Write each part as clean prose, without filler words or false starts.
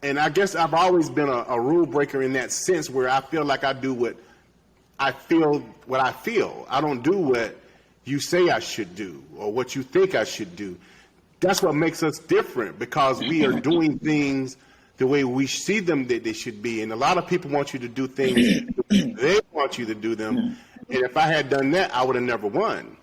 And I guess I've always been a rule breaker in that sense, where I feel like I do what I feel. I don't do what you say I should do or what you think I should do. That's what makes us different, because we are doing things the way we see them that they should be. And a lot of people want you to do things they want you to do them. And if I had done that, I would have never won.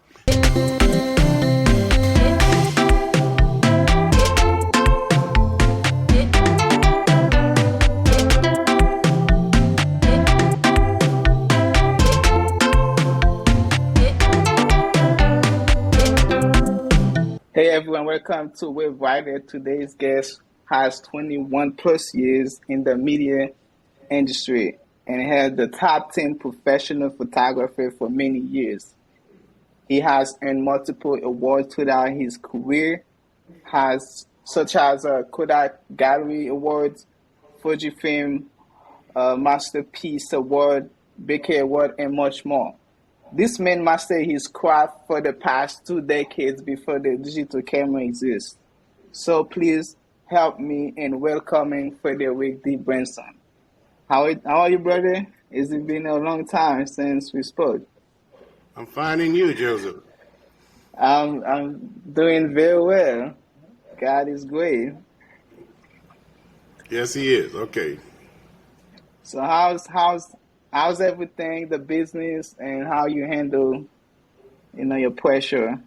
Hey everyone, welcome to Wave Rider. Today's guest has 21 plus years in the media industry and had the top 10 professional photographer for many years. He has earned multiple awards throughout his career, such as Kodak Gallery Awards, Fujifilm Masterpiece Award, BK Award, and much more. This man mastered his craft for the past 2 decades before the digital camera exists. So please help me in welcoming Frederick D. Brinson. How are you, brother? It's been a long time since we spoke. I'm finding you, Joseph. I'm doing very well. God is great. Yes, he is. Okay. So how's everything, the business, and how you handle, your pressure?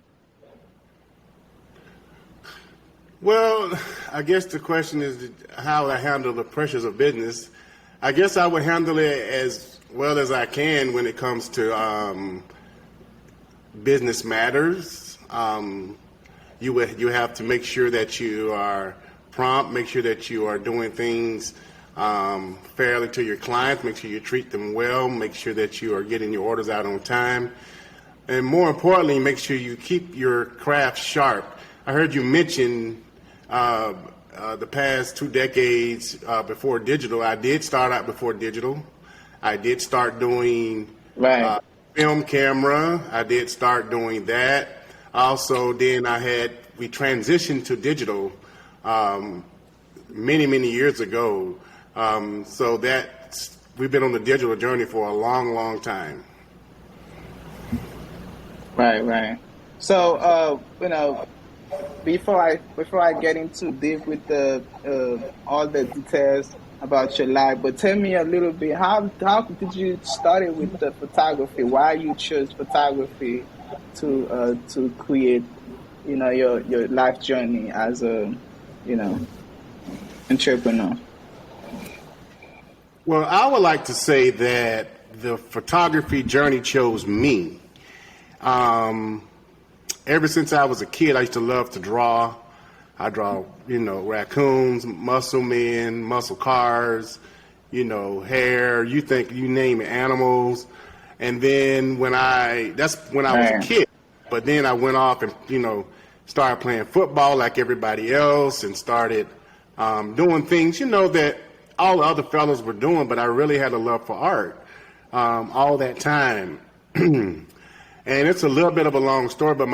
Well, I guess the question is how I handle the pressures of business. I guess I would handle it as well as I can when it comes to business matters. You have to make sure that you are prompt, make sure that you are doing things fairly to your clients, make sure you treat them well, make sure that you are getting your orders out on time, and more importantly, make sure you keep your craft sharp. I heard you mention the past 2 decades before digital. I did start out before digital. I did start doing film camera. I did start doing that. Also, then we transitioned to digital many years ago. So we've been on the digital journey for a long time. Right. So, before I get into deep with all the details about your life, but tell me a little bit, how did you start with the photography? Why you chose photography to create, your life journey as a, entrepreneur? Well, I would like to say that the photography journey chose me. Ever since I was a kid, I used to love to draw. I draw, raccoons, muscle men, muscle cars, hair, you name it, animals. And then that's when I was a kid. But then I went off and, started playing football like everybody else and started doing things, that all the other fellows were doing, but I really had a love for art all that time. And it's a little bit of a long story, but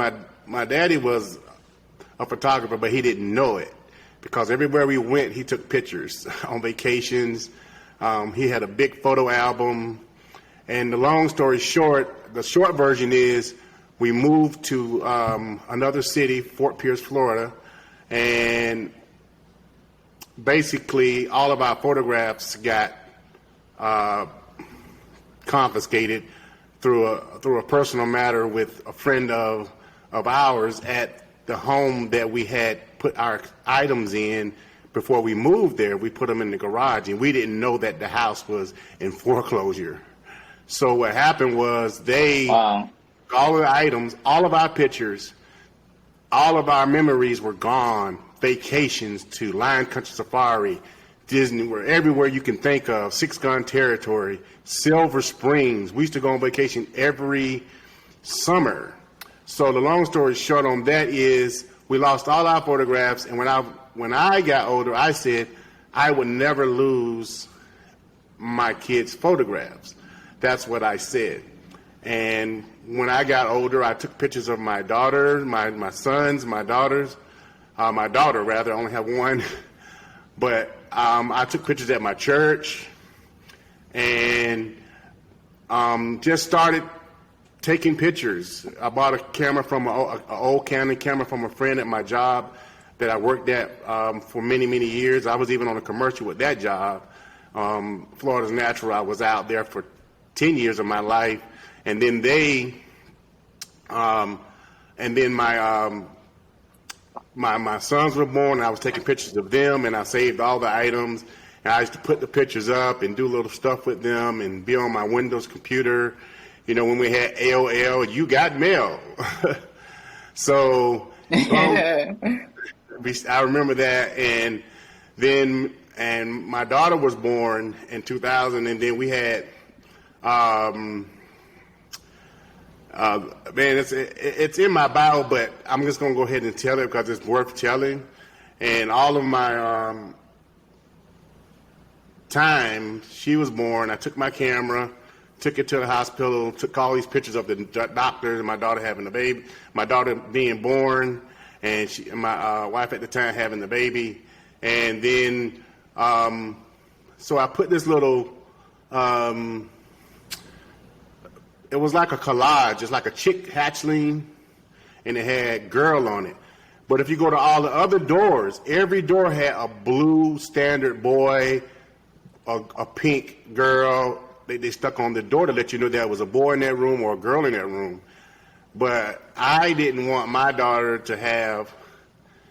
my daddy was a photographer, but he didn't know it, because everywhere we went, he took pictures on vacations. He had a big photo album. And the short version is we moved to another city, Fort Pierce, Florida, and basically all of our photographs got confiscated through a personal matter with a friend of ours at the home that we had put our items in before we moved there. We put them in the garage, and we didn't know that the house was in foreclosure. So what happened was all of the items, all of our pictures, all of our memories were gone. Vacations to Lion Country Safari, Disney, everywhere you can think of, Six Gun Territory, Silver Springs. We used to go on vacation every summer. So the long story short on that is we lost all our photographs, and when I got older, I said I would never lose my kids' photographs. That's what I said. And when I got older, I took pictures of my daughters, my sons, my daughters. My daughter, rather, I only have one. But I took pictures at my church, and just started taking pictures. I bought a camera from an old Canon camera from a friend at my job that I worked at for many, many years. I was even on a commercial with that job. Florida's Natural, I was out there for 10 years of my life. And then my sons were born, and I was taking pictures of them, and I saved all the items. And I used to put the pictures up and do little stuff with them and be on my Windows computer. You know, when we had AOL, you got mail. So I remember that. And then my daughter was born in 2000, and then we had, man, it's in my bio, but I'm just going to go ahead and tell it because it's worth telling. And all of my time she was born, I took my camera, took it to the hospital, took all these pictures of the doctors and my daughter having the baby, my daughter being born, and my wife at the time having the baby. And then, so I put this little, it was like a collage. It's like a chick hatchling, and it had girl on it. But if you go to all the other doors, every door had a blue standard boy, a pink girl. They stuck on the door to let you know there was a boy in that room or a girl in that room. But I didn't want my daughter to have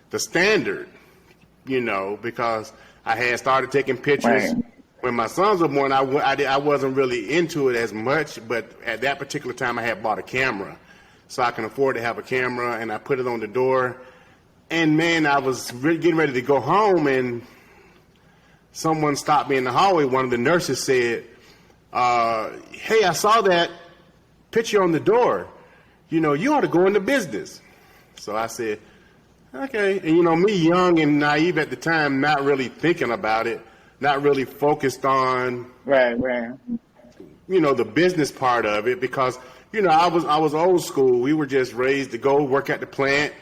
the standard, you know, because I had started taking pictures. Right. When my sons were born, I wasn't really into it as much, but at that particular time I had bought a camera. So I can afford to have a camera, and I put it on the door. And man, I was getting ready to go home, and someone stopped me in the hallway. One of the nurses said, hey, I saw that picture on the door. You know, you ought to go into business. So I said, okay. And you know, me young and naive at the time, not really thinking about it, not really focused on, right, you know, the business part of it, because, you know, I was old school. We were just raised to go work at the plant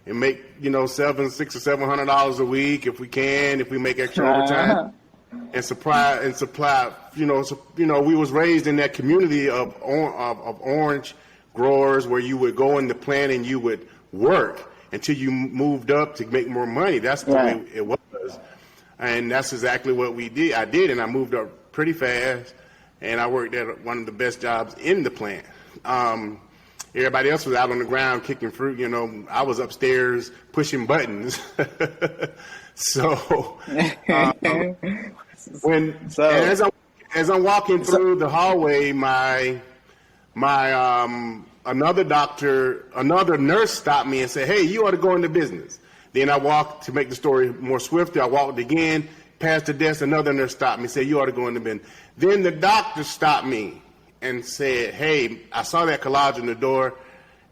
and make, you know, $600 or $700 a week if we can, if we make extra overtime, and supply, you know, we was raised in that community of orange growers where you would go in the plant and you would work until you moved up to make more money. That's the way it was. And that's exactly what we did. I did, and I moved up pretty fast, and I worked at one of the best jobs in the plant. Everybody else was out on the ground kicking fruit. You know, I was upstairs pushing buttons. So, as I'm walking through the hallway, another nurse stopped me and said, "Hey, you ought to go into business." Then I walked, to make the story more swifter, I walked again, past the desk, another nurse stopped me and said, "You ought to go into business." Then the doctor stopped me and said, "Hey, I saw that collage on the door.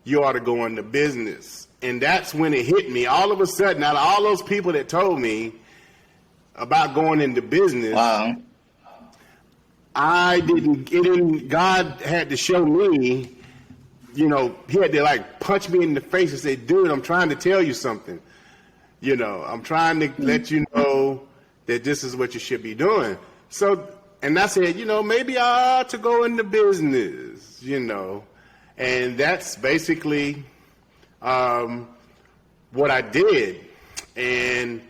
You ought to go into business." And that's when it hit me. All of a sudden, out of all those people that told me about going into business, God had to show me, you know, he had to like punch me in the face and say, "Dude, I'm trying to tell you something. You know, I'm trying to let you know that this is what you should be doing." So, and I said, you know, maybe I ought to go into business, you know. And that's basically what I did. And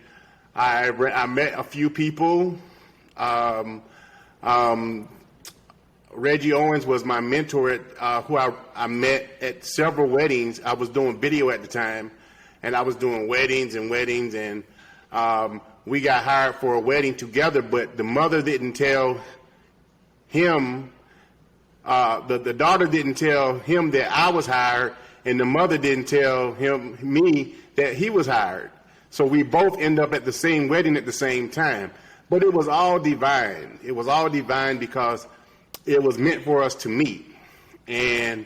I met a few people. Reggie Owens was my mentor at who I met at several weddings. I was doing video at the time, and I was doing weddings, and we got hired for a wedding together, but the mother didn't tell him, the daughter didn't tell him that I was hired, and the mother didn't tell me that he was hired. So we both end up at the same wedding at the same time. But it was all divine. It was all divine because it was meant for us to meet. And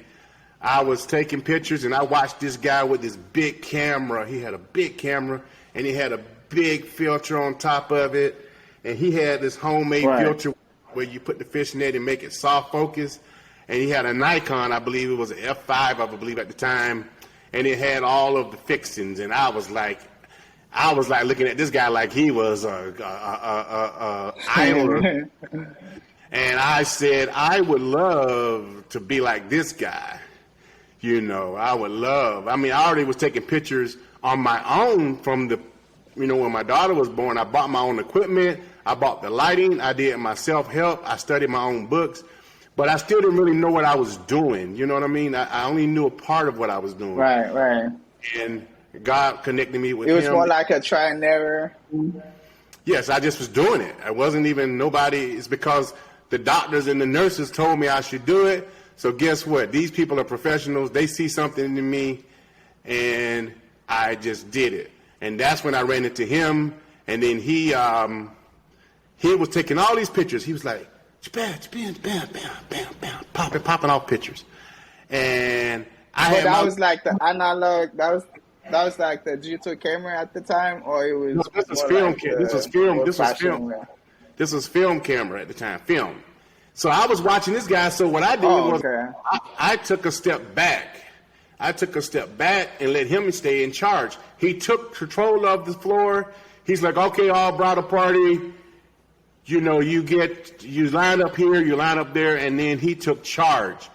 I was taking pictures, and I watched this guy with this big camera. He had a big camera, and he had a big filter on top of it. And he had this homemade filter where you put the fishnet and make it soft focus. And he had a Nikon, I believe it was an F5, I believe at the time. And it had all of the fixings. And I was like, I was like looking at this guy like he was a idol. And I said, I would love to be like this guy. You know, I would love. I mean, I already was taking pictures on my own from the, you know, when my daughter was born. I bought my own equipment. I bought the lighting. I did my self-help. I studied my own books. But I still didn't really know what I was doing. You know what I mean? I only knew a part of what I was doing. Right, right. And God connected me with him. It was more like a try and error. Yes, I just was doing it. I wasn't even nobody. It's because the doctors and the nurses told me I should do it. So guess what? These people are professionals. They see something in me, and I just did it. And that's when I ran into him. And then he was taking all these pictures. He was like, bam, bam, bam, bam, bam, popping off pictures. And that was like the analog. That was like the digital camera at the time, or it was. No, this was film. Like this was film. This was film. This was film camera at the time. Film. So I was watching this guy. So what I did was I took a step back. I took a step back and let him stay in charge. He took control of the floor. He's like, okay, all bridal party. You know, you line up here, you line up there, and then he took charge.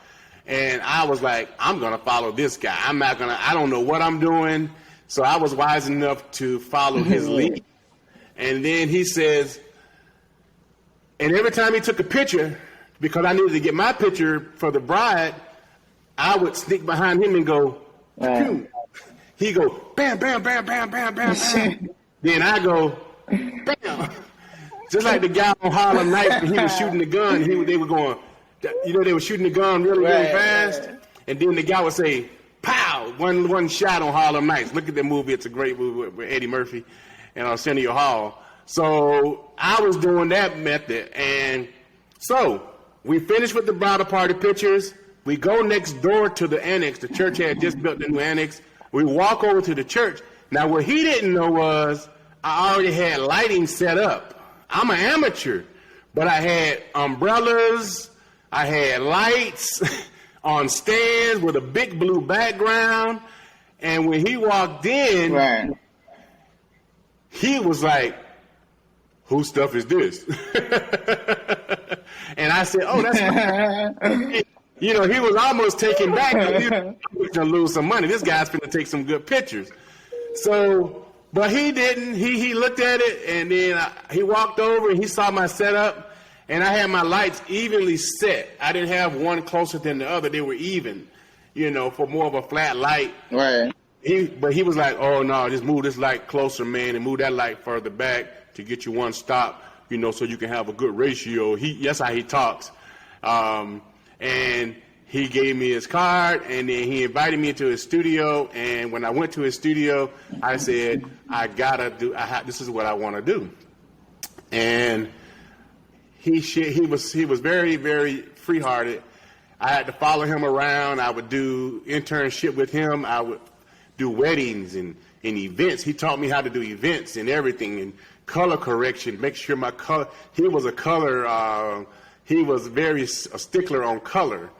And I was like, I'm going to follow this guy. I don't know what I'm doing. So I was wise enough to follow his lead. And then he says, and every time he took a picture, because I needed to get my picture for the bride, I would sneak behind him and go, pew. He go, bam, bam, bam, bam, bam, bam, bam. Then I go, bam. Just like the guy on Harlem Nights when he was shooting the gun, they were going, you know, they were shooting the gun really, really fast. Right. And then the guy would say, pow, one shot on Harlem Nights. Look at that movie. It's a great movie with Eddie Murphy and Arsenio Hall. So I was doing that method. And so we finished with the bridal party pictures. We go next door to the annex. The church had just built the new annex. We walk over to the church. Now, what he didn't know was I already had lighting set up. I'm an amateur, but I had umbrellas, I had lights on stands with a big blue background, and when he walked in, he was like, whose stuff is this? And I said, oh, that's my... You know, he was almost taken back. He was going to lose some money. This guy's going to take some good pictures. So... But he didn't. He looked at it, and then he walked over, and he saw my setup, and I had my lights evenly set. I didn't have one closer than the other. They were even, you know, for more of a flat light. Right. But he was like, oh, no, just move this light closer, man, and move that light further back to get you one stop, you know, so you can have a good ratio. That's how he talks. And he gave me his card, and then he invited me into his studio. And when I went to his studio, I said, this is what I want to do. And he was very, very free-hearted. I had to follow him around. I would do internship with him. I would do weddings and events. He taught me how to do events and everything, and color correction, make sure my color. He was he was very a stickler on color.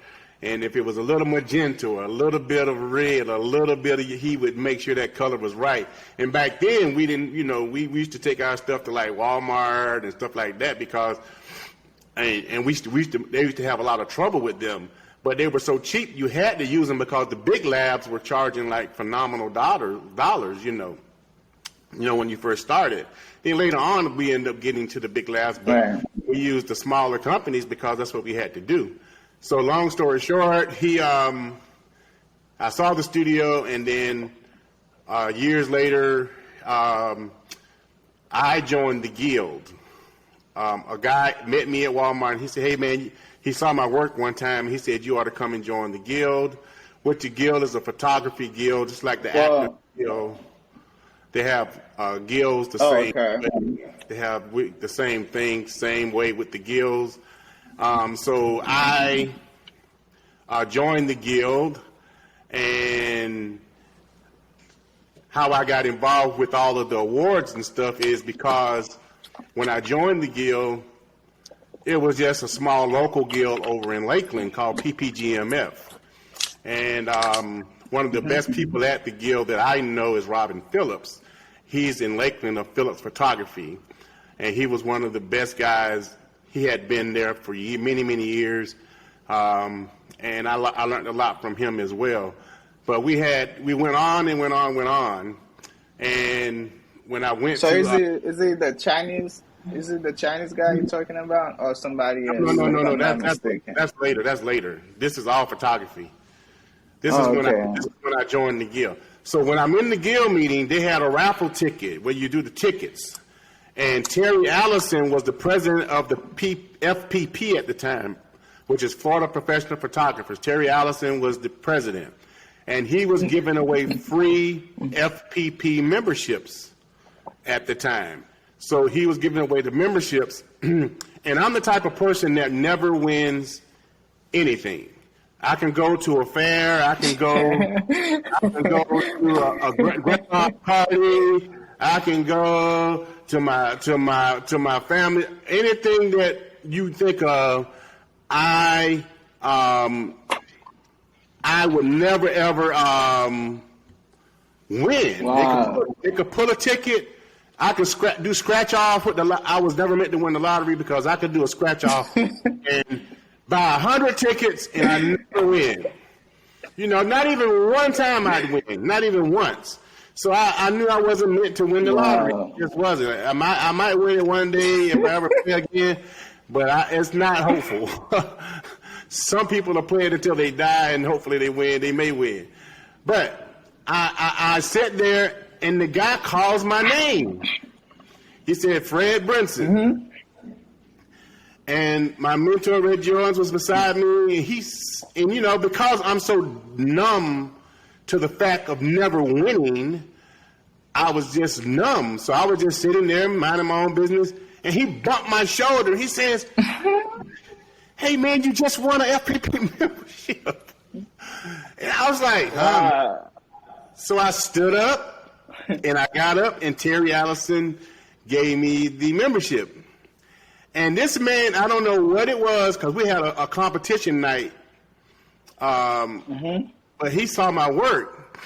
And if it was a little magenta, or a little bit of red, a little bit of, he would make sure that color was right. And back then, we didn't, you know, we used to take our stuff to like Walmart and stuff like that because, they used to have a lot of trouble with them. But they were so cheap, you had to use them because the big labs were charging like phenomenal dollars, you know, when you first started. Then later on, we ended up getting to the big labs, but we used the smaller companies because that's what we had to do. So long story short, I saw the studio, and then years later, I joined the guild. A guy met me at Walmart, and he said, hey, man, he saw my work one time. He said, you ought to come and join the guild. What the guild is, a photography guild, just like the actor guild. They have guilds the same way. They have the same thing, same way with the guilds. So I joined the guild, and how I got involved with all of the awards and stuff is because when I joined the guild, it was just a small local guild over in Lakeland called PPGMF. And one of the best people at the guild that I know is Robin Phillips. He's in Lakeland of Phillips Photography, and he was one of the best guys. He had been there for many, many years, and I learned a lot from him as well. But we went on and went on, and when I went So to... is it the Chinese? Is it the Chinese guy you're talking about, or somebody else? No. That's later. That's later. This is all photography. This is when I joined the guild. So when I'm in the guild meeting, they had a raffle ticket where you do the tickets. And Terry Allison was the president of the FPP at the time, which is Florida Professional Photographers. Terry Allison was the president. And he was giving away free FPP memberships at the time. So he was giving away the memberships. And I'm the type of person that never wins anything. I can go to a fair. I can go to a grandma party. I can go to my family. Anything that you think of, I would never ever win. Wow. They could pull a ticket. I could do scratch off with I was never meant to win the lottery because I could do a scratch off and buy 100 tickets and I never win. You know, not even one time I'd win, not even once. So I knew I wasn't meant to win the lottery. It just wasn't. I might win it one day if I ever play again, but it's not hopeful. Some people are playing until they die and hopefully they win. They may win. But I sat there and the guy calls my name. He said, Fred Brinson. Mm-hmm. And my mentor, Red Jones, was beside me. And you know, because I'm so numb to the fact of never winning, I was just numb. So I was just sitting there minding my own business. And he bumped my shoulder. He says, hey, man, you just won an FPP membership. And I was like, So I stood up. And I got up, and Terry Allison gave me the membership. And this man, I don't know what it was, because we had a competition night. But he saw my work.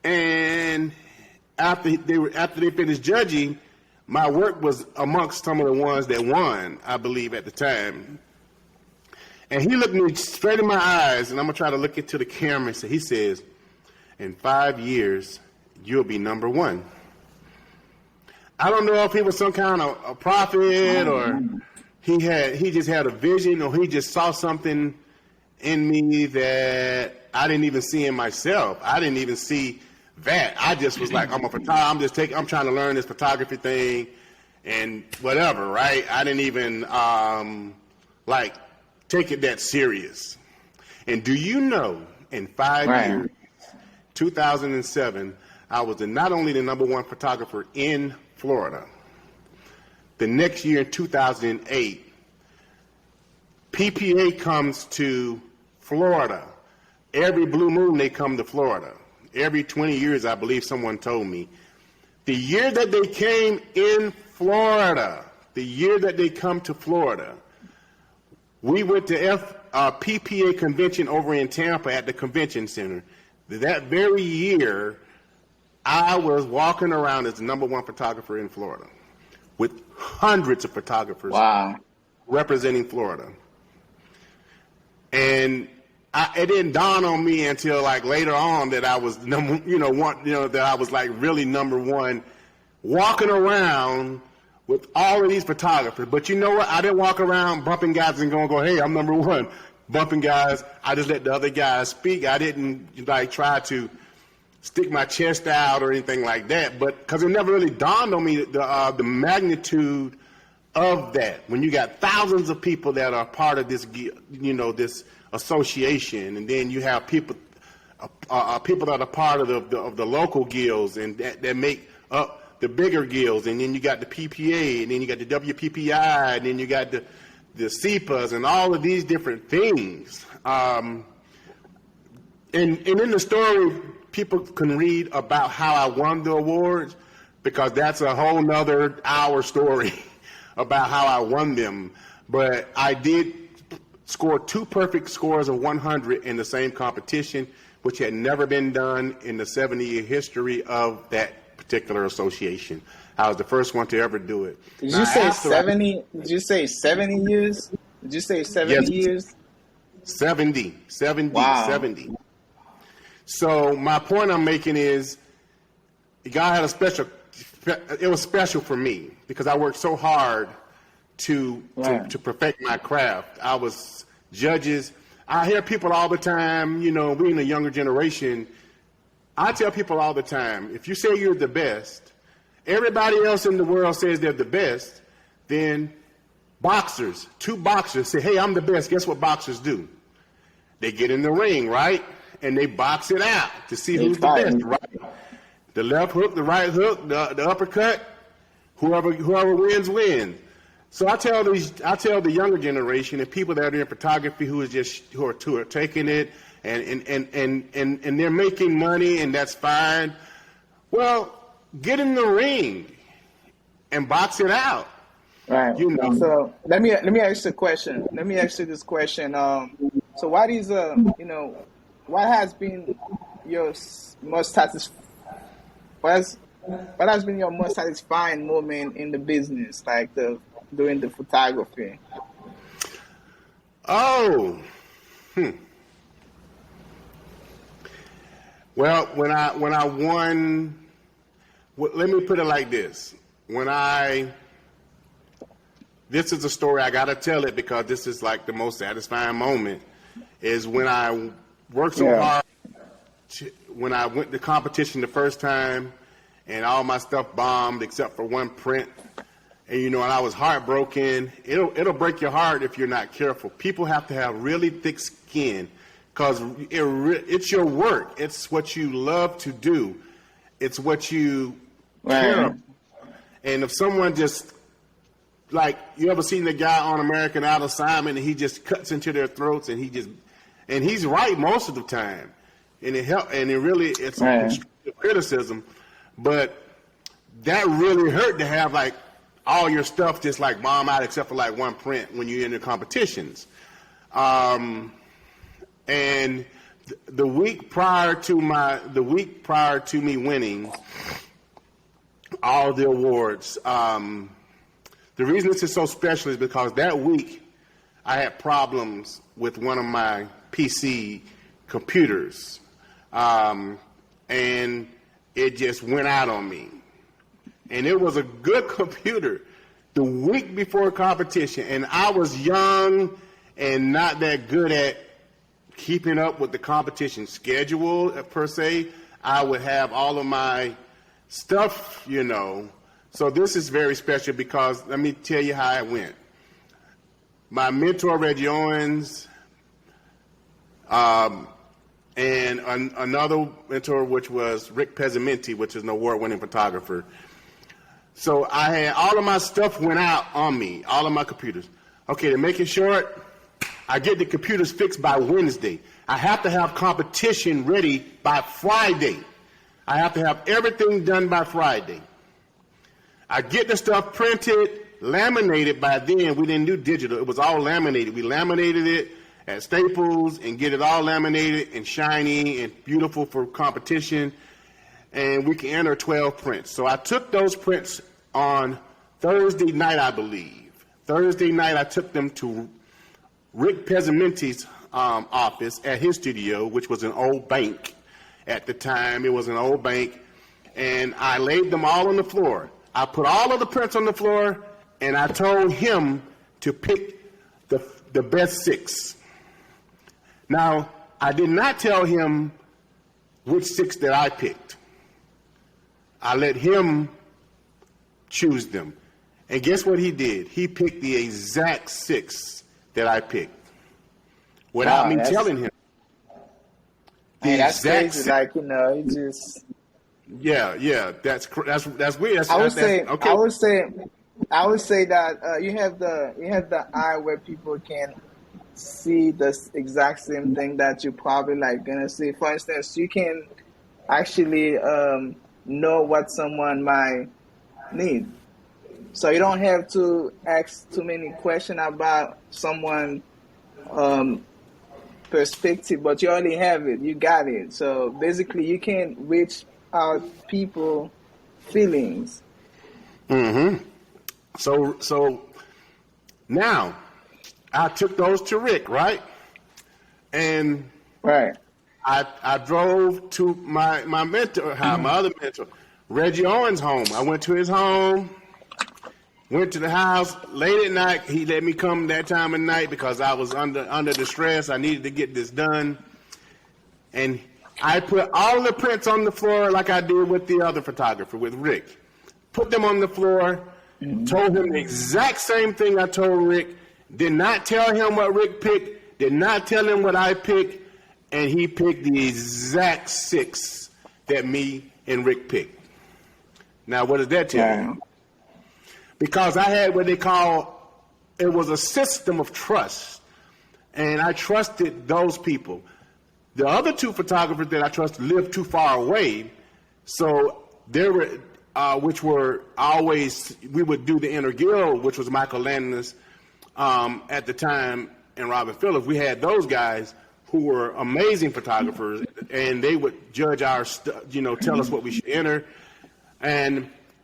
And after they finished judging, my work was amongst some of the ones that won, I believe, at the time. And he looked me straight in my eyes, and I'm going to try to look into the camera. So he says, in 5 years, you'll be number one. I don't know if he was some kind of a prophet or he just had a vision or he just saw something in me that I didn't even see in myself. I didn't even see that. I just was like, I'm a photographer. I'm trying to learn this photography thing and whatever, right? I didn't even take it that serious. And do you know, in 5 years, 2007, I was not only the number one photographer in Florida. The next year, in 2008, PPA comes to Florida. Every blue moon, they come to Florida. Every 20 years, I believe someone told me. The year that they came in Florida, the year that they come to Florida, we went to PPA convention over in Tampa at the convention center. That very year, I was walking around as the number one photographer in Florida with hundreds of photographers representing Florida. And it didn't dawn on me until like later on that I was that I was like really number one walking around with all of these photographers. But you know what? I didn't walk around bumping guys and go, hey, I'm number one. Bumping guys. I just let the other guys speak. I didn't try to stick my chest out or anything like that, but because it never really dawned on me the magnitude of that. When you got thousands of people that are part of this, this association, and then you have people that are part of the local guilds and that make up the bigger guilds, and then you got the PPA, and then you got the WPPI, and then you got the CEPAs, and all of these different things. And in the story, people can read about how I won the awards, because that's a whole nother hour story about how I won them. But I did score 2 perfect scores of 100 in the same competition, which had never been done in the 70-year history of that particular association. I was the first one to ever do it. Did Now, you say after 70? Did you say 70 years? Did you say 70 Yes. years? 70, 70, Wow. 70. So my point I'm making is God had it was special for me because I worked so hard to perfect my craft. I was judges. I hear people all the time, you know, being a younger generation, I tell people all the time, if you say you're the best, everybody else in the world says they're the best, then two boxers say, hey, I'm the best. Guess what boxers do? They get in the ring, right? And they box it out to see who's the best, right? The left hook, the right hook, the uppercut, whoever wins. So I tell the younger generation and people that are in photography who are taking it and they're making money and that's fine. Well, get in the ring and box it out. Right. You know. So let me ask you a question. This question. So what is what has been your most what has been your most satisfying moment in the business, like doing the photography? Oh. Well, when I won, let me put it like this. This is a story, I got to tell it because this is like the most satisfying moment, is when I worked so hard, when I went to competition the first time and all my stuff bombed except for one print. And, and I was heartbroken. It'll break your heart if you're not careful. People have to have really thick skin because it's your work. It's what you love to do. It's what you care about. And if someone just, like, you ever seen the guy on American Idol, Simon, and he just cuts into their throats and he's right most of the time. And it's constructive criticism. But that really hurt to have, like, all your stuff just like bomb out except for like one print when you're in the competitions. And the week prior to me winning all the awards, the reason this is so special is because that week I had problems with one of my PC computers, and it just went out on me. And it was a good computer the week before competition. And I was young and not that good at keeping up with the competition schedule, per se. I would have all of my stuff, So this is very special because let me tell you how it went. My mentor, Reggie Owens, and another mentor, which was Rick Pezzamenti, which is an award-winning photographer. So I had all of my stuff went out on me, all of my computers. Okay, to make it short, I get the computers fixed by Wednesday. I have to have competition ready by Friday. I have to have everything done by Friday. I get the stuff printed, laminated. By then, we didn't do digital. It was all laminated. We laminated it at Staples and get it all laminated and shiny and beautiful for competition. And we can enter 12 prints. So I took those prints on Thursday night, I believe. Thursday night, I took them to Rick Pezzamenti's office at his studio, which was an old bank at the time. It was an old bank. And I laid them all on the floor. I put all of the prints on the floor, and I told him to pick the best 6. Now, I did not tell him which 6 that I picked. I let him choose them. And guess what he did? He picked the exact 6 that I picked without me telling him. That's crazy. 6. Like, it just... Yeah, that's weird. I would say that you have the eye where people can see the exact same thing that you're probably like gonna see. For instance, you can actually know what someone might need, so you don't have to ask too many questions about someone's perspective, but you already have it. You got it. So basically, you can reach out people feelings. So now I took those to Rick, right? And Right. I drove to my mentor, my other mentor, Reggie Owens' home. I went to his home, went to the house late at night. He let me come that time of night because I was under distress. I needed to get this done. And I put all the prints on the floor like I did with the other photographer, with Rick. Put them on the floor, told him the exact same thing I told Rick. Did not tell him what Rick picked, did not tell him what I picked, and he picked the exact 6 that me and Rick picked. Now, what does that tell you? Because I had what they call, it was a system of trust, and I trusted those people. The other 2 photographers that I trusted lived too far away, so there were, which were always, we would do the inner guild, which was Michael Landis at the time, and Robin Phillips. We had those guys who were amazing photographers, and they would judge our stuff, tell us what we should enter.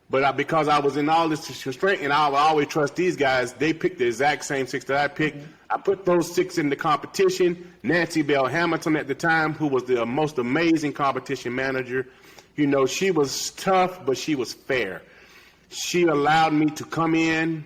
But because I was in all this constraint, and I would always trust these guys, they picked the exact same 6 that I picked. I put those 6 in the competition. Nancy Bell Hamilton at the time, who was the most amazing competition manager, she was tough, but she was fair. She allowed me to come in.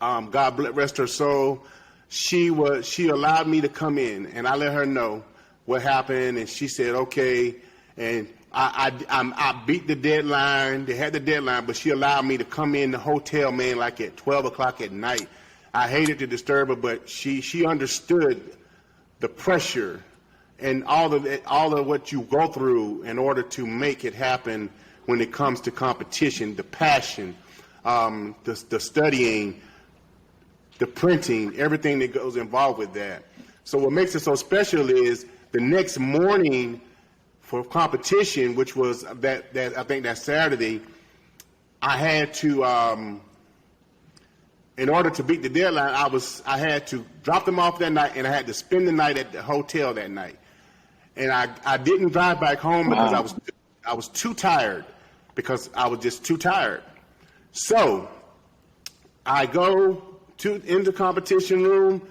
God rest her soul. She allowed me to come in, and I let her know what happened, and she said, okay, and I beat the deadline. They had the deadline, but she allowed me to come in the hotel, man, like at 12 o'clock at night. I hated to disturb her, but she understood the pressure and all of what you go through in order to make it happen when it comes to competition, the passion, the studying, the printing, everything that goes involved with that. So what makes it so special is the next morning for competition, which was that I think that Saturday, I had to, in order to beat the deadline, I had to drop them off that night, and I had to spend the night at the hotel that night. And I didn't drive back home because I was too tired, because I was just too tired. So I go in the competition room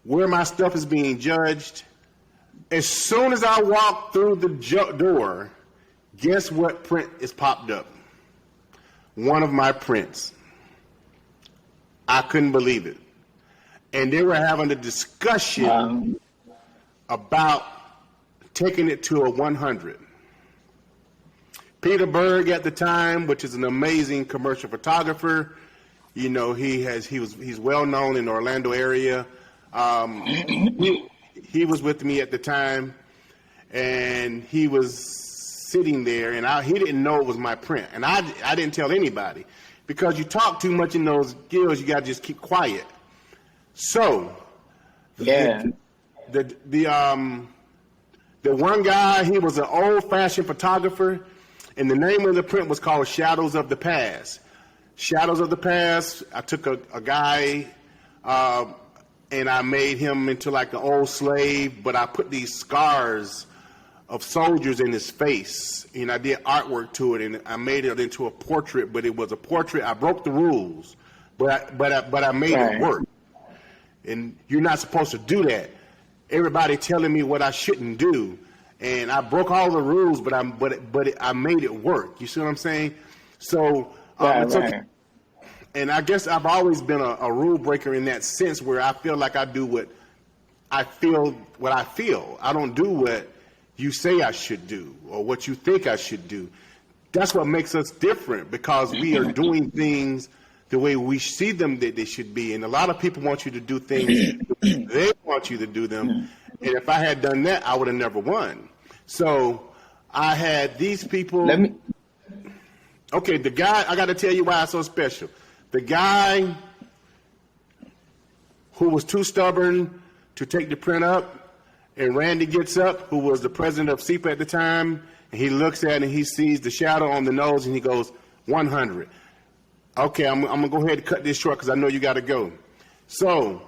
where my stuff is being judged. As soon as I walk through the door, guess what print is popped up? One of my prints. I couldn't believe it. And they were having a discussion about taking it to a 100. Peter Berg at the time, which is an amazing commercial photographer, he's well known in the Orlando area. He was with me at the time, and he was sitting there, and he didn't know it was my print, and I didn't tell anybody, because you talk too much in those guilds, you got to just keep quiet. So, the one guy, he was an old-fashioned photographer, and the name of the print was called Shadows of the Past. Shadows of the Past, I took a guy, and I made him into like an old slave, but I put these scars of soldiers in his face, and I did artwork to it, and I made it into a portrait, but it was a portrait. I broke the rules, but I made it work. And you're not supposed to do that. Everybody telling me what I shouldn't do, and I broke all the rules, but I made it work. You see what I'm saying? So it's okay. And I guess I've always been a rule breaker in that sense, where I feel like I do what I feel. I don't do what you say I should do or what you think I should do. That's what makes us different, because we are doing things the way we see them that they should be. And a lot of people want you to do things they want you to do them. And if I had done that, I would have never won. So I had these people. Okay, the guy, I got to tell you why it's so special. The guy who was too stubborn to take the print up, and Randy gets up, who was the president of SEPA at the time, and he looks at it and he sees the shadow on the nose, and he goes, 100. Okay, I'm going to go ahead and cut this short because I know you got to go. So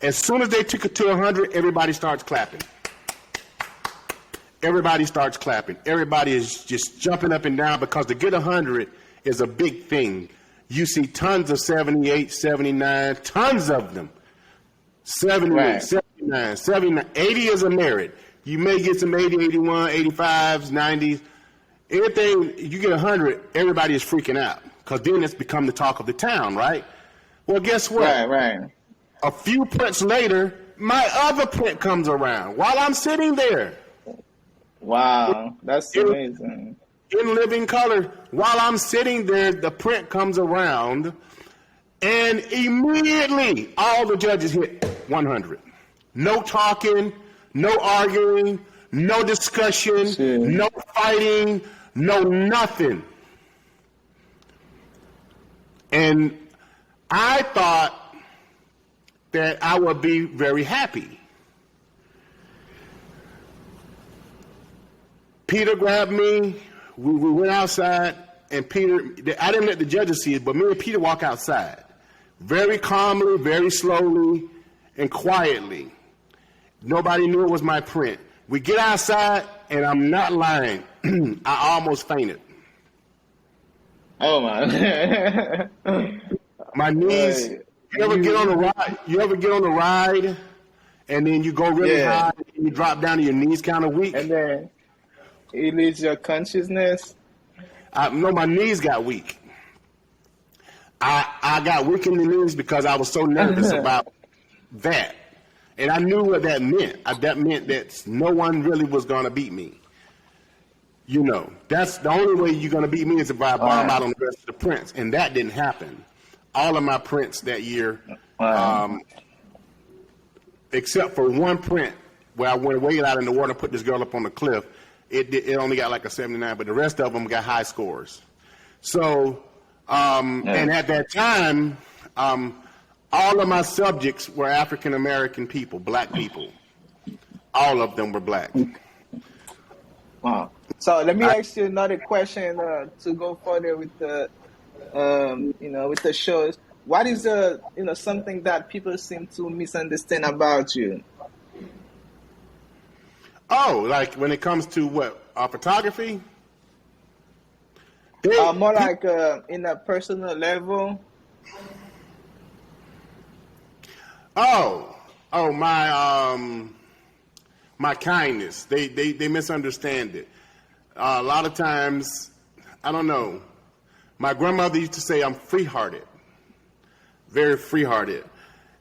as soon as they took it to 100, everybody starts clapping. everybody starts clapping. Everybody is just jumping up and down because to get 100 is a big thing. You see tons of 78, 79, tons of them. 78, Right. 79, 79, 80 is a merit. You may get some 80, 81, 85s, 90s. Anything, you get 100, everybody is freaking out because then it's become the talk of the town, right? Well, guess what? Right. A few prints later, my other print comes around while I'm sitting there. Wow, that's amazing. In living color, while I'm sitting there, the print comes around, and immediately all the judges hit 100. No talking, no arguing, no discussion, Sure. no fighting, no nothing. And I thought that I would be very happy. Peter grabbed me. We went outside, and Peter, I didn't let the judges see it, but me and Peter walk outside. Very calmly, very slowly, and quietly. Nobody knew it was my print. We get outside, and I'm not lying. I almost fainted. Oh my. My knees. Right. You ever get on a ride? You ever get on a ride, and then you go really Yeah. high, and you drop down, and your knees kind of weak? And then it loses your consciousness. No, my knees got weak. I got weak in the knees because I was so nervous about that. And I knew what that meant. That meant that no one really was going to beat me. You know, that's the only way you're going to beat me is if I bomb out on the rest of the prints. And that didn't happen. All of my prints that year, except for one print where I went way out in the water and put this girl up on the cliff, it only got like a 79, but the rest of them got high scores. So, and at that time, all of my subjects were African American people, black people. All of them were black. Wow. So let me ask you another question to go further with the, with the shows. What is something that people seem to misunderstand about you? Oh, like when it comes to what, photography? More like in a personal level. My kindness. They misunderstand it. A lot of times, I don't know. My grandmother used to say I'm free-hearted, very free-hearted,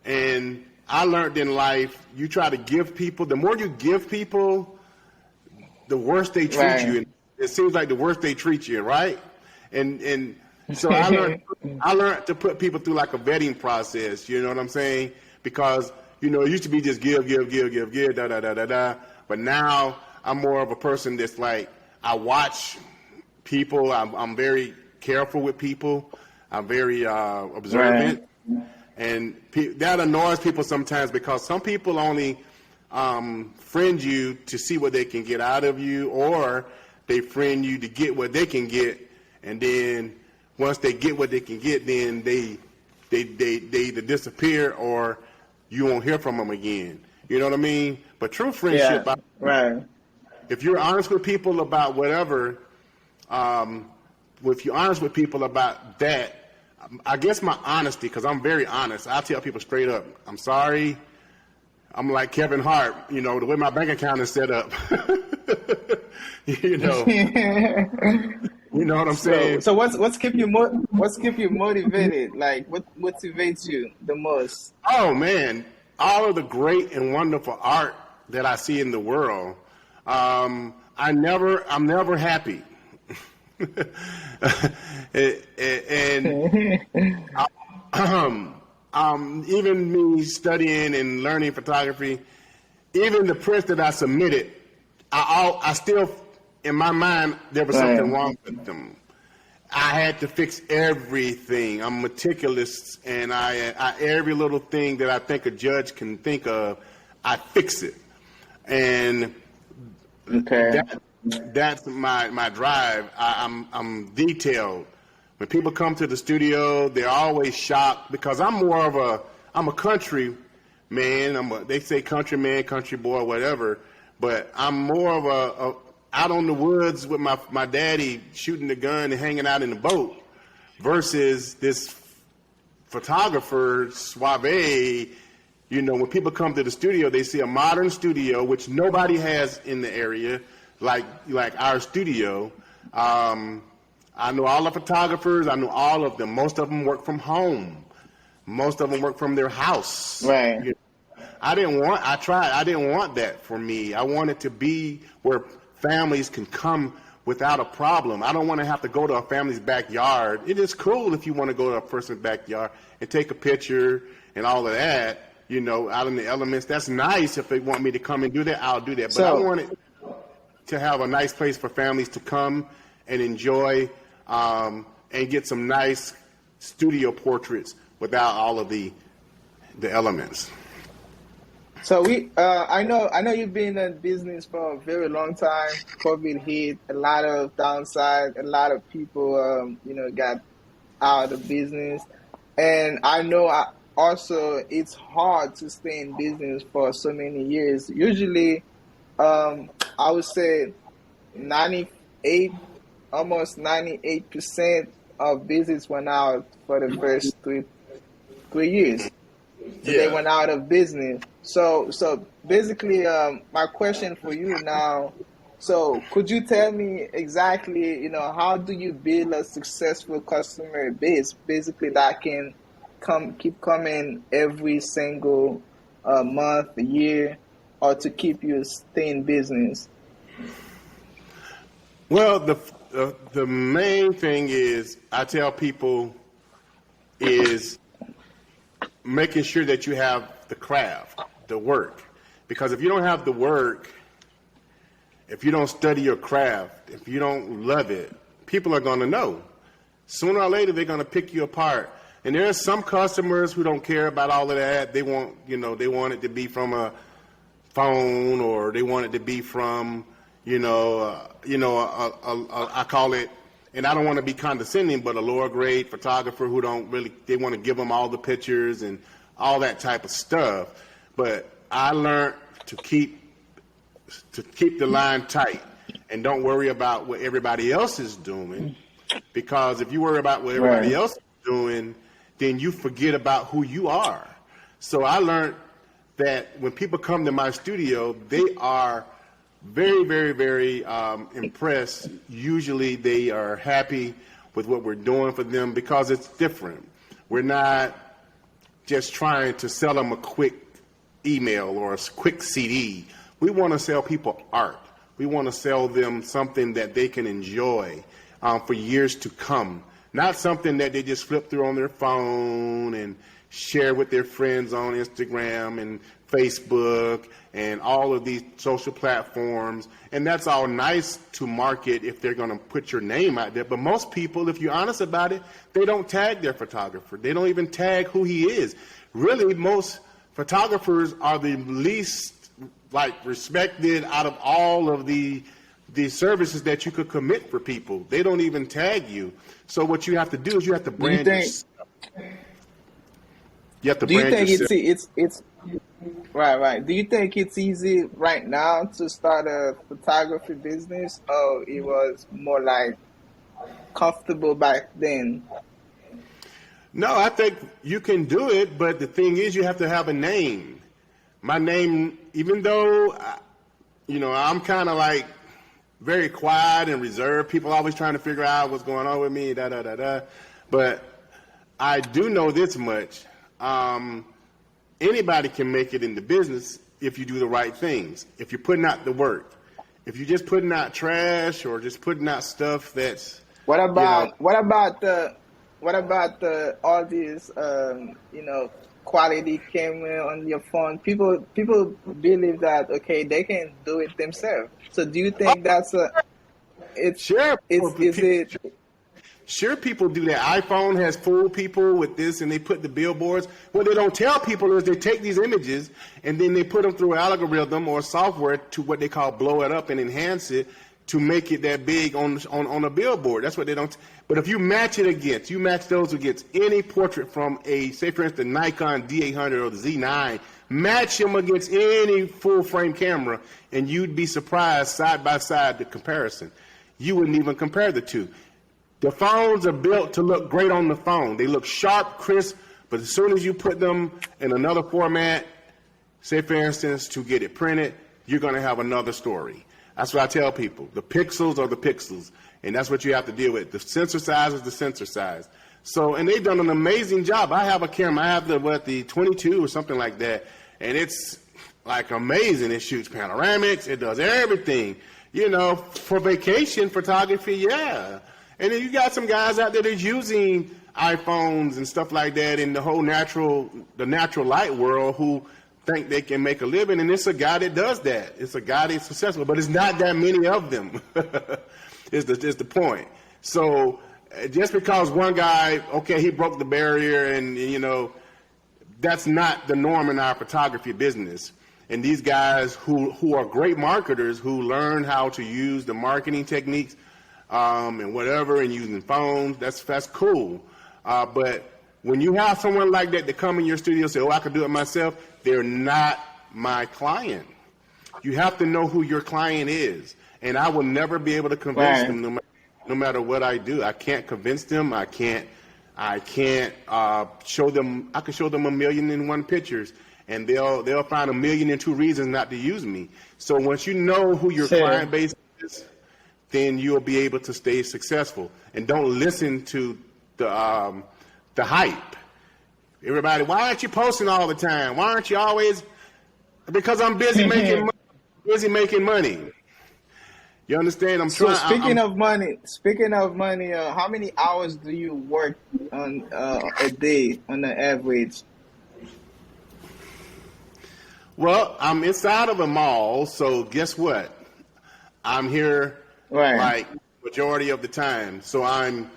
and I learned in life you try to give people. The more you give people, the worse they treat you. And it seems like the worse they treat you, right? And so I learned to put people through like a vetting process. You know what I'm saying? Because it used to be just give, da da da da da. But now I'm more of a person that's like I watch people. I'm very careful with people. I'm very observant, and that annoys people sometimes because some people only friend you to see what they can get out of you, or they friend you to get what they can get, and then once they get what they can get, then they either disappear or you won't hear from them again. You know what I mean? But true friendship, if you're honest with people about whatever, if you're honest with people about that, I guess my honesty, because I'm very honest, I tell people straight up, I'm sorry. I'm like Kevin Hart, the way my bank account is set up. You know what I'm saying? So what's keep you motivated? Like what motivates you the most? Oh man, all of the great and wonderful art that I see in the world. I'm never happy. and even me studying and learning photography, even the prints that I submitted, I still, in my mind, there was something wrong with them. I had to fix everything. I'm meticulous, and I every little thing that I think a judge can think of, I fix it. And that's my drive. I'm detailed. When people come to the studio, they're always shocked because I'm a country man. They say country man, country boy, whatever. But I'm more of a out on the woods with my daddy shooting the gun and hanging out in the boat versus this photographer, suave. When people come to the studio, they see a modern studio, which nobody has in the area, like our studio. I know all the photographers. I know all of them. Most of them work from home. Most of them work from their house. Right. I didn't want that for me. I wanted to be where families can come without a problem. I don't want to have to go to a family's backyard. It is cool if you want to go to a person's backyard and take a picture and all of that, out in the elements. That's nice. If they want me to come and do that, I'll do that. But I wanted to have a nice place for families to come and enjoy and get some nice studio portraits without all of the elements. So I know you've been in business for a very long time. COVID hit, a lot of downside, a lot of people, got out of business, and I know also it's hard to stay in business for so many years. Usually, I would say almost 98% of business went out for the first three years. So they went out of business. So basically, my question for you now, so could you tell me exactly, how do you build a successful customer base, basically that can keep coming every single month, year, or to keep you stay in business? Well, the main thing is I tell people is making sure that you have the craft, the work. Because if you don't have the work, if you don't study your craft, if you don't love it, people are going to know. Sooner or later, they're going to pick you apart. And there are some customers who don't care about all of that. They want, they want it to be from a phone, or they want it to be from, I call it, and I don't want to be condescending, but a lower grade photographer who they want to give them all the pictures and all that type of stuff. But I learned to keep the line tight and don't worry about what everybody else is doing, because if you worry about what everybody else is doing, then you forget about who you are. So I learned that when people come to my studio, they are very, very, very impressed. Usually they are happy with what we're doing for them because it's different. We're not just trying to sell them a quick email or a quick CD. We want to sell people art. We want to sell them something that they can enjoy for years to come. Not something that they just flip through on their phone and share with their friends on Instagram and Facebook and all of these social platforms. And that's all nice to market if they're going to put your name out there. But most people, if you're honest about it, they don't tag their photographer. They don't even tag who he is. Really, most photographers are the least respected out of all of the services that you could commit for people. They don't even tag you. So what you have to do is you have to brand yourself. You have to brand yourself. It's right. Do you think it's easy right now to start a photography business, or it was more like comfortable back then? No, I think you can do it, but the thing is you have to have a name. My name, even though, I'm kind of very quiet and reserved. People always trying to figure out what's going on with me, But I do know this much. Anybody can make it in the business if you do the right things, if you're putting out the work. If you're just putting out trash or just putting out stuff that's... What about all these, quality camera on your phone? People believe that, okay, they can do it themselves. So do you think that's Sure, people do that. iPhone has fooled people with this, and they put the billboards. What they don't tell people is they take these images, and then they put them through an algorithm or software to what they call blow it up and enhance it to make it that big on a billboard. That's what they don't. But if you match those against any portrait from say for instance, Nikon D800 or the Z9, match them against any full frame camera, and you'd be surprised side by side the comparison. You wouldn't even compare the two. The phones are built to look great on the phone. They look sharp, crisp, but as soon as you put them in another format, say for instance, to get it printed, you're going to have another story. That's what I tell people. The pixels are the pixels, and that's what you have to deal with. The sensor size is the sensor size. So, and they've done an amazing job. I have a camera. I have the 22 or something like that, and it's like amazing. It shoots panoramics. It does everything. You know, for vacation photography, yeah. And then you got some guys out there that's using iPhones and stuff like that in the whole natural light world who think they can make a living, and it's a guy that does that. It's a guy that's successful, but it's not that many of them. is the point. So just because one guy, okay, he broke the barrier, and you know, that's not the norm in our photography business. And these guys who are great marketers, who learn how to use the marketing techniques and whatever, and using phones, that's cool. But when you have someone like that come in your studio and say, oh, I can do it myself, they're not my client. You have to know who your client is. And I will never be able to convince them no matter what I do. I can't convince them. I can't show them. I can show them 1,000,001 pictures, and they'll find 1,000,002 reasons not to use me. So once you know who your client base is, then you'll be able to stay successful. And don't listen to the hype. Everybody, why aren't you posting all the time? Why aren't you always? Because I'm busy making money. You understand? Speaking of money, how many hours do you work on a day on the average? Well, I'm inside of a mall, so guess what? I'm here like majority of the time. So from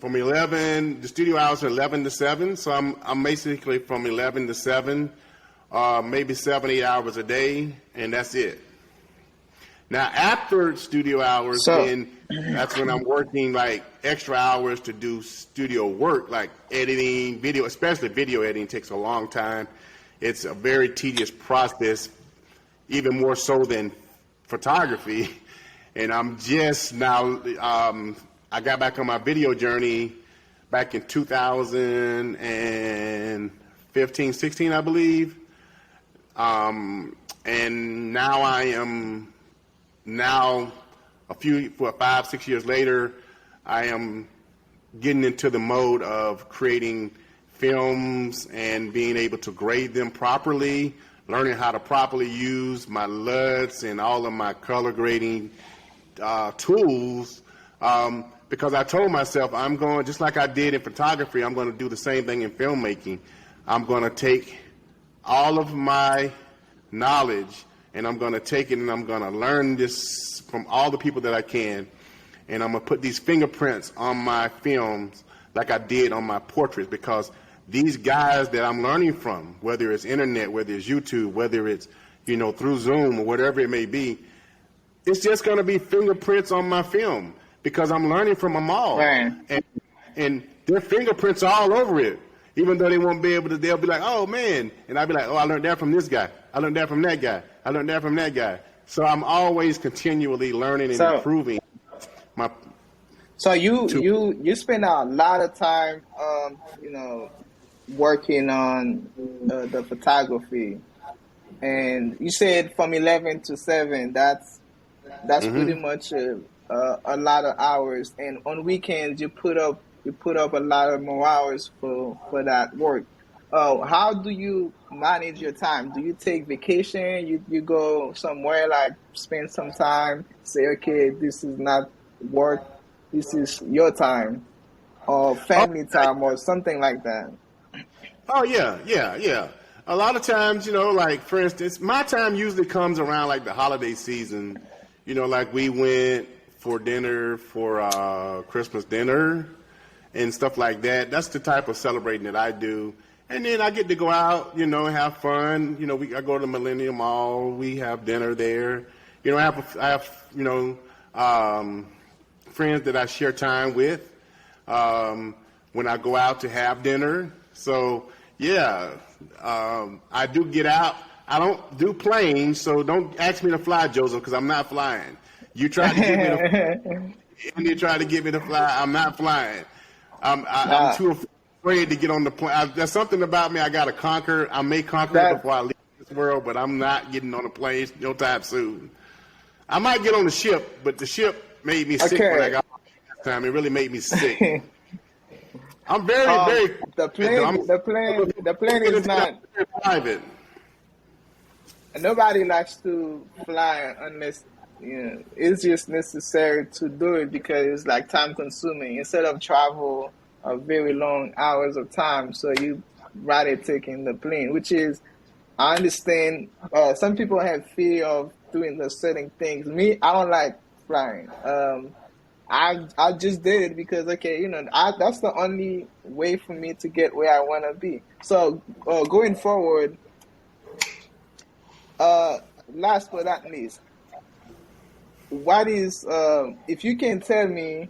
11, the studio hours are 11 to 7, so I'm basically from 11 to 7, maybe 7, 8 hours a day, and that's it. Now, after studio hours, then that's when I'm working like extra hours to do studio work, like editing, video, especially video editing takes a long time. It's a very tedious process, even more so than photography. And I'm just now, I got back on my video journey back in 2015, 16, I believe. And now I am, 5, 6 years later, I am getting into the mode of creating films and being able to grade them properly, learning how to properly use my LUTs and all of my color grading tools. Because I told myself I'm going, just like I did in photography, I'm going to do the same thing in filmmaking. I'm going to take all of my knowledge and I'm going to take it and I'm going to learn this from all the people that I can. And I'm going to put these fingerprints on my films like I did on my portraits, because these guys that I'm learning from, whether it's internet, whether it's YouTube, whether it's, through Zoom or whatever it may be, it's just going to be fingerprints on my film, because I'm learning from them all. Right. And their fingerprints are all over it, even though they won't be able to. They'll be like, oh, man. And I'll be like, oh, I learned that from this guy. I learned that from that guy. I learned that from that guy. So I'm always continually learning and improving. So you spend a lot of time, working on the photography, and you said from 11 to 7. That's pretty much a lot of hours. And on weekends, you put up a lot of more hours for that work. How do you manage your time? Do you take vacation? You go somewhere, like spend some time, say, okay, this is not work, this is your time, or family time, or something like that? Oh, yeah. A lot of times, like, for instance, my time usually comes around like the holiday season. Like we went for dinner for Christmas dinner and stuff like that. That's the type of celebrating that I do. And then I get to go out, and have fun. I go to the Millennium Mall. We have dinner there. You know, I have friends that I share time with when I go out to have dinner. So yeah, I do get out. I don't do planes, so don't ask me to fly, Joseph, because I'm not flying. You try to get me to and you try to get me to fly. I'm not flying. I'm too afraid to get on the plane. There's something about me I got to conquer. I may conquer it before I leave this world, but I'm not getting on a plane no time soon. I might get on the ship, but the ship made me sick when I got on last time. It really made me sick. I'm very. The plane is not private. Nobody likes to fly unless it's just necessary to do it because it's like time consuming. Instead of travel a very long hours of time, so you rather taking the plane, which is I understand. Some people have fear of doing the certain things. Me, I don't like flying. I just did it because that's the only way for me to get where I want to be. So going forward. Last but not least, what is if you can tell me,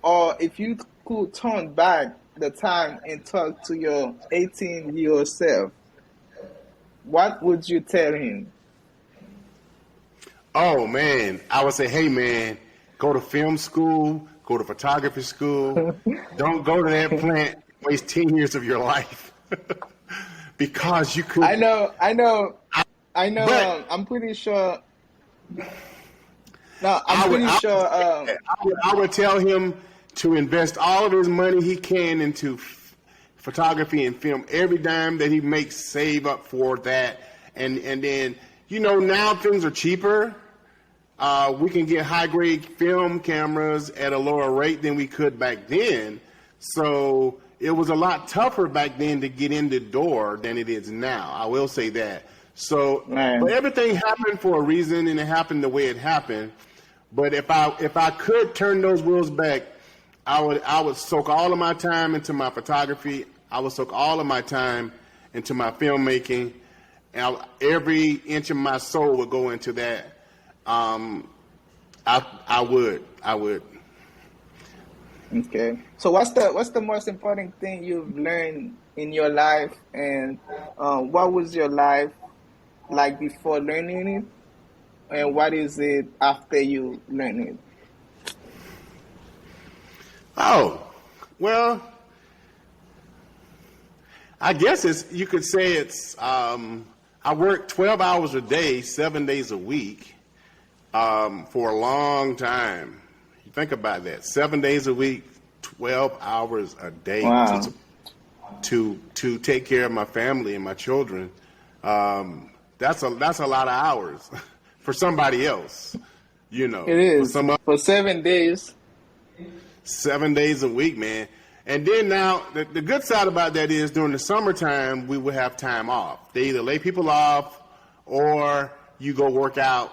or if you could turn back the time and talk to your 18-year-old self, what would you tell him? Oh man, I would say, hey man, go to film school, go to photography school. Don't go to that plant, waste 10 years of your life. Because you could. I know. But, I'm pretty sure. No, I'm pretty sure. I would tell him to invest all of his money he can into photography and film. Every dime that he makes, save up for that. And then, now things are cheaper. We can get high-grade film cameras at a lower rate than we could back then. So it was a lot tougher back then to get in the door than it is now. I will say that. So, but everything happened for a reason, and it happened the way it happened. But if I could turn those wheels back, I would soak all of my time into my photography. I would soak all of my time into my filmmaking, and every inch of my soul would go into that. I would. Okay. So what's the most important thing you've learned in your life, and what was your life like before learning it, and what is it after you learn it? Oh, well, I guess you could say it's, I worked 12 hours a day, 7 days a week, for a long time. You think about that, 7 days a week, 12 hours a day. Wow. to take care of my family and my children. That's a lot of hours for somebody else, It is for 7 days. 7 days a week, man. And then now, the good side about that is during the summertime, we would have time off. They either lay people off or you go work out,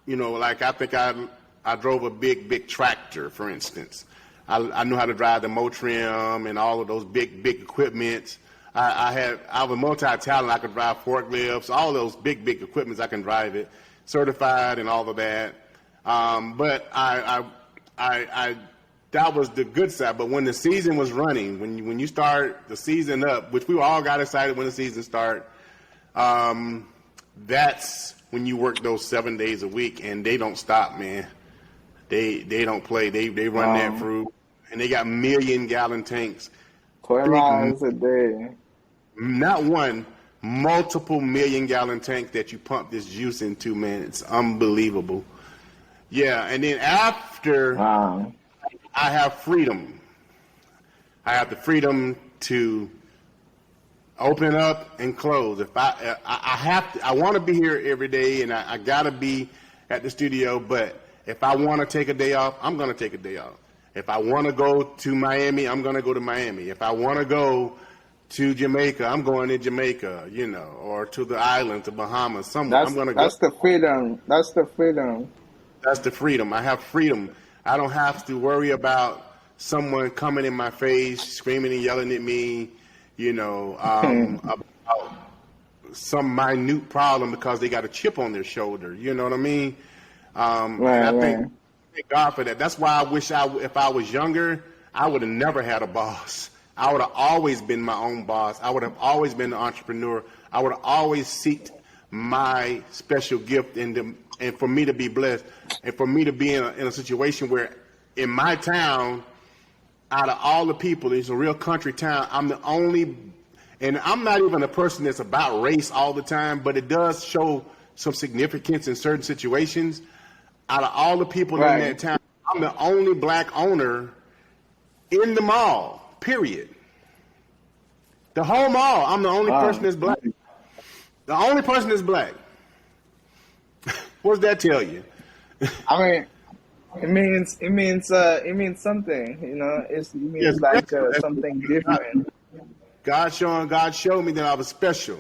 like I think I drove a big tractor, for instance. I knew how to drive the Motrim and all of those big equipment. I was multi-talent. I could drive forklifts, all those big equipments. I can drive it, certified and all of that. But I that was the good side. But when the season was running, when you start the season up, which we all got excited when the season start, that's when you work those 7 days a week, and they don't stop, man. They don't play. They run that through, and they got 1,000,000-gallon tanks. 12 hours a day. Not one, multiple 1,000,000-gallon tanks that you pump this juice into, man. It's unbelievable. Yeah, and then after, I have freedom. I have the freedom to open up and close. If I want to be here every day, and I gotta be at the studio. But if I want to take a day off, I'm gonna take a day off. If I want to go to Miami, I'm gonna go to Miami. If I want to go to Jamaica, I'm going to Jamaica, or to the islands, to Bahamas, somewhere. I'm gonna go. That's the freedom. That's the freedom. That's the freedom. I have freedom. I don't have to worry about someone coming in my face, screaming and yelling at me, about some minute problem because they got a chip on their shoulder. You know what I mean? And I thank God for that. That's why I wish if I was younger, I would have never had a boss. I would have always been my own boss. I would have always been an entrepreneur. I would have always seeked my special gift and for me to be blessed and for me to be in a situation where in my town, out of all the people, it's a real country town, I'm the only, and I'm not even a person that's about race all the time, but it does show some significance in certain situations. Out of all the people in that town, I'm the only black owner in the mall, period. The whole mall, I'm the only person that's black. The only person that's black. What does that tell you? I mean, it means something. You know, it means something different. God showed me that I was special,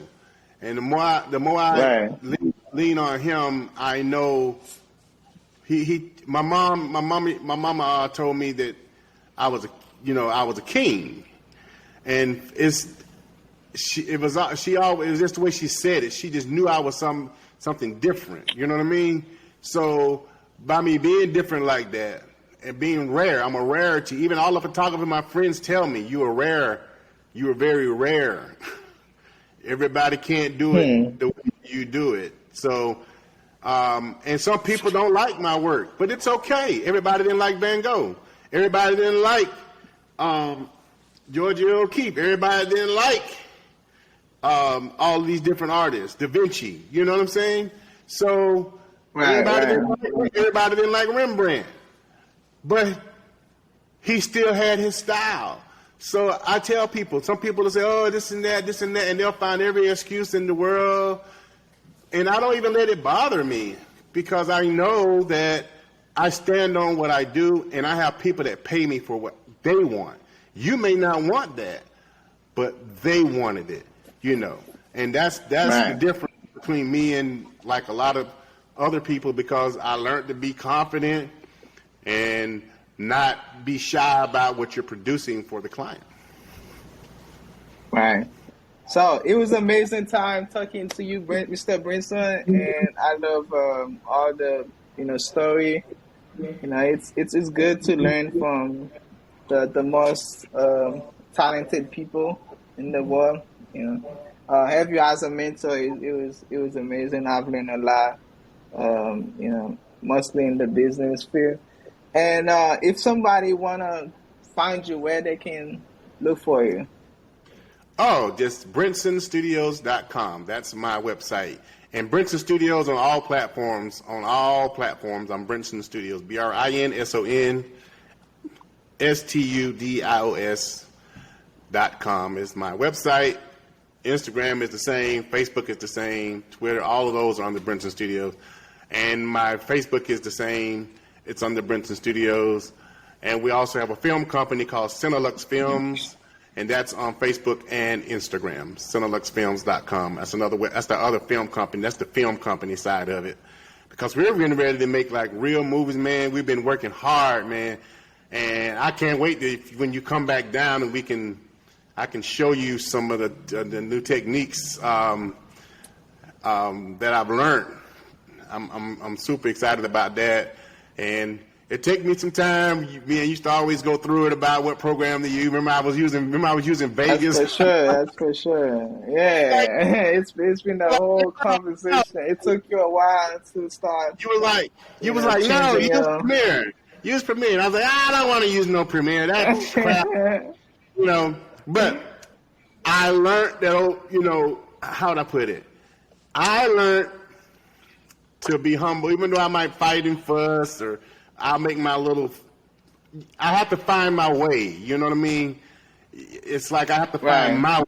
and the more I lean on Him, I know My mama told me that I was a king, and it was just the way she said it. She just knew I was something different. You know what I mean? So by me being different like that and being rare, I'm a rarity. Even all the photographers, my friends tell me, you are rare. You are very rare. Everybody can't do it the way you do it. So, and some people don't like my work, but it's okay. Everybody didn't like Van Gogh. Everybody didn't like Georgia O'Keeffe. Everybody didn't like all these different artists, Da Vinci. You know what I'm saying? So everybody didn't like Rembrandt, but he still had his style. So I tell people, some people will say, oh, this and that, and they'll find every excuse in the world. And I don't even let it bother me because I know that I stand on what I do, and I have people that pay me for what they want. You may not want that, but they wanted it, you know. And that's the difference between me and like a lot of other people, because I learned to be confident and not be shy about what you're producing for the client. Right. So it was an amazing time talking to you, Mr. Brinson, and I love all the story. It's good to learn from the most talented people in the world. Have you as a mentor, it was amazing. I've learned a lot. Mostly in the business field. And if somebody wanna find you, where they can look for you? Oh, just brinsonstudios.com. That's my website. And Brinson Studios on all platforms. I'm Brinson Studios. BrinsonStudios.com is my website. Instagram is the same. Facebook is the same. Twitter, all of those are on the Brinson Studios. And my Facebook is the same. It's under Brinson Studios. And we also have a film company called Cinelux Films, and that's on Facebook and Instagram, CineluxFilms.com. That's the other film company. That's the film company side of it. Because we're getting ready to make like real movies, man. We've been working hard, man. And I can't wait when you come back down and I can show you some of the new techniques that I've learned. I'm super excited about that. And it took me some time. Me and used to always go through it about what program to use. Remember I was using Vegas. That's for sure. Yeah, it's been the whole conversation. It took you a while to start. You was like, no, use Premiere. Use Premiere. And I was like, I don't want to use no Premiere. That's crap. But I learned that. How'd I put it? I learned to be humble, even though I might fight and fuss, or I'll make I have to find my way. You know what I mean? It's like I have to find my way.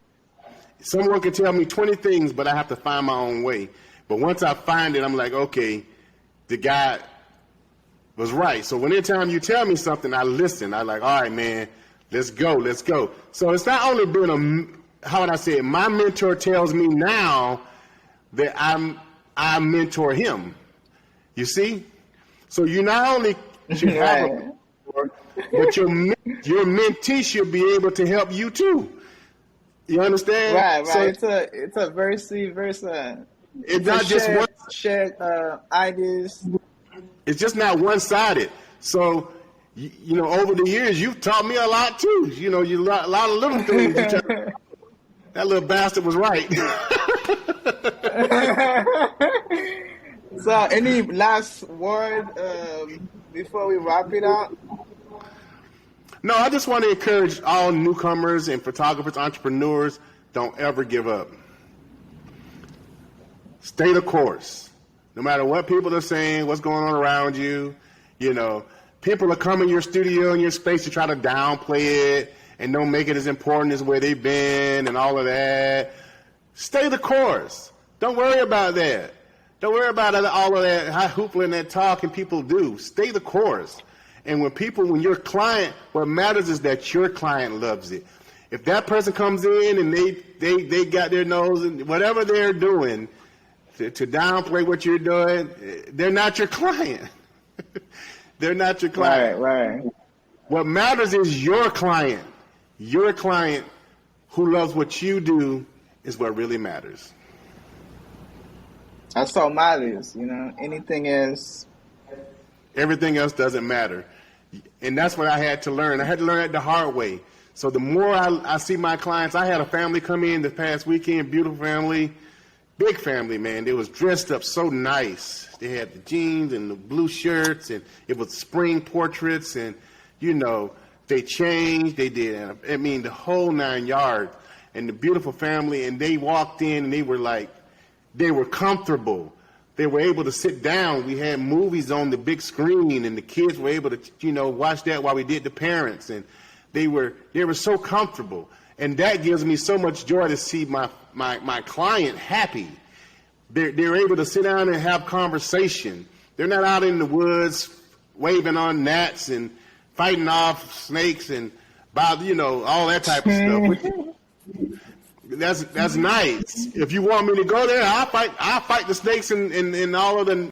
Someone can tell me 20 things, but I have to find my own way. But once I find it, I'm like, okay, the guy was right. So anytime you tell me something, I listen. I like, all right, man, let's go. So it's not only been how would I say it? My mentor tells me now that I mentor him. You see? So you not only should have a mentor, but your mentee should be able to help you too. You understand? Right, So right. It's a it's it's a not just one. shared ideas. It's just not one-sided. So, over the years, you've taught me a lot too. A lot of little things. That little bastard was right. So, any last word before we wrap it up? No, I just want to encourage all newcomers and photographers, entrepreneurs, don't ever give up. Stay the course. No matter what people are saying, what's going on around you, people are coming to your studio and your space to try to downplay it and don't make it as important as where they've been and all of that. Stay the course. Don't worry about that. Don't worry about all of that high hoopla and that talking people do. Stay the course. And when your client, what matters is that your client loves it. If that person comes in and they got their nose and whatever they're doing to downplay what you're doing, they're not your client. They're not your client. Right. What matters is your client. Your client who loves what you do is what really matters. That's all matters, anything else. Everything else doesn't matter. And that's what I had to learn. I had to learn it the hard way. So the more I see my clients, I had a family come in this past weekend, beautiful family, big family, man. They was dressed up so nice. They had the jeans and the blue shirts, and it was spring portraits, and, they changed. They did, the whole 9 yards. And the beautiful family, and they walked in, and they were comfortable. They were able to sit down. We had movies on the big screen, and the kids were able to, watch that while we did the parents. And they were so comfortable. And that gives me so much joy to see my client happy. They're able to sit down and have conversation. They're not out in the woods waving on gnats and fighting off snakes and all that type of stuff. That's nice. If you want me to go there, I'll fight the snakes and all of the